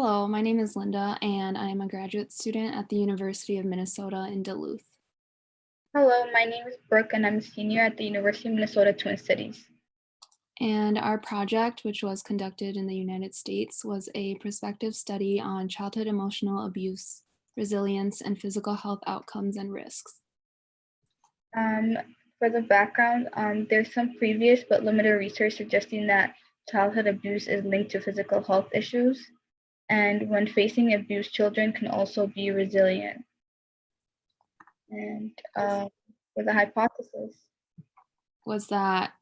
Hello, my name is Linda, and I am a graduate student at the University of Minnesota in Duluth. Hello, my name is Brooke and I'm a senior at the University of Minnesota Twin Cities. And our project, which was conducted in the United States, was a prospective study on childhood emotional abuse, resilience, and physical health outcomes and risks. Um, for the background, there's some previous but limited research suggesting that childhood abuse is linked to physical health issues, and when facing abuse, children can also be resilient. And for the hypothesis, Was that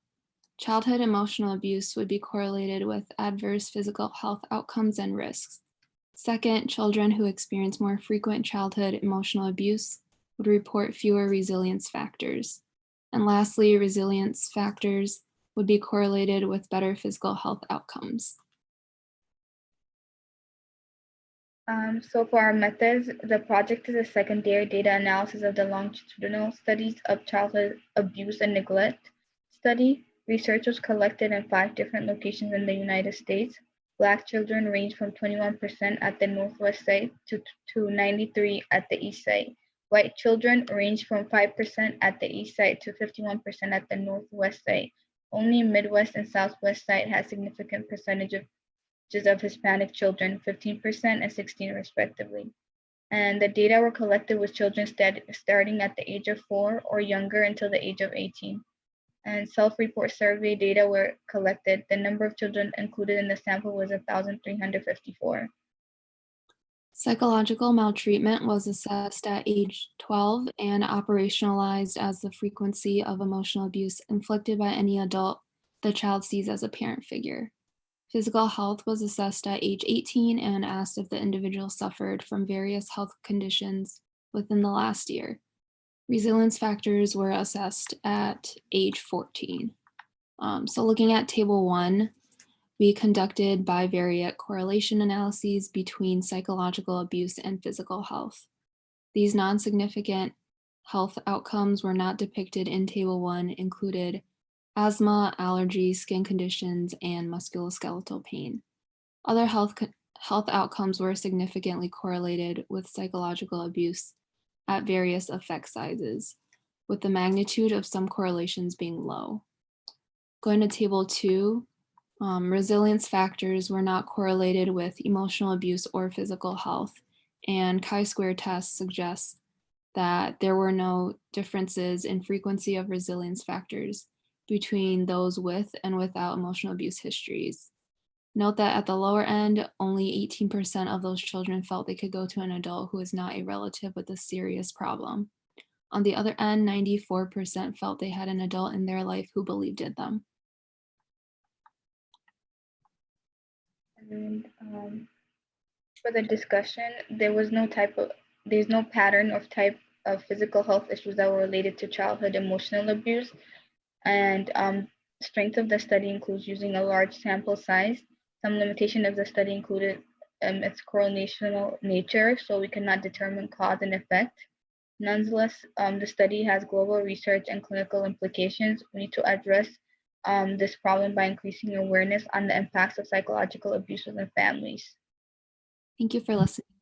childhood emotional abuse would be correlated with adverse physical health outcomes and risks. Second, children who experience more frequent childhood emotional abuse would report fewer resilience factors. And lastly, resilience factors would be correlated with better physical health outcomes. so for our methods, the project is a secondary data analysis of the longitudinal studies of childhood abuse and neglect study. Research was collected in 5 different locations in the United States. Black children range from 21% at the Northwest side to 93% at the East side. White children range from 5% at the East side to 51% at the Northwest side. Only Midwest and Southwest side has significant percentages of Hispanic children, 15% and 16% respectively. And the data were collected with children starting at the age of 4 or younger until the age of 18. And self-report survey data were collected. The number of children included in the sample was 1,354. Psychological maltreatment was assessed at age 12 and operationalized as the frequency of emotional abuse inflicted by any adult the child sees as a parent figure. Physical health was assessed at age 18 and asked if the individual suffered from various health conditions within the last year. Resilience factors were assessed at age 14. So looking at table 1, we conducted bivariate correlation analyses between psychological abuse and physical health. These non-significant health outcomes were not depicted in table 1 included asthma, allergies, skin conditions, and musculoskeletal pain. Other health outcomes were significantly correlated with psychological abuse at various effect sizes, with the magnitude of some correlations being low. Going to table 2, resilience factors were not correlated with emotional abuse or physical health, and chi-square tests suggest that there were no differences in frequency of resilience factors between those with and without emotional abuse histories. Note that at the lower end, only 18% of those children felt they could go to an adult who is not a relative with a serious problem. On the other end, 94% felt they had an adult in their life who believed in them. And for the discussion, there's no pattern of type of physical health issues that were related to childhood emotional abuse. And strength of the study includes using a large sample size. Some limitation of the study included its correlational nature, so we cannot determine cause and effect. Nonetheless, the study has global research and clinical implications. We need to address this problem by increasing awareness on the impacts of psychological abuse within families. Thank you for listening.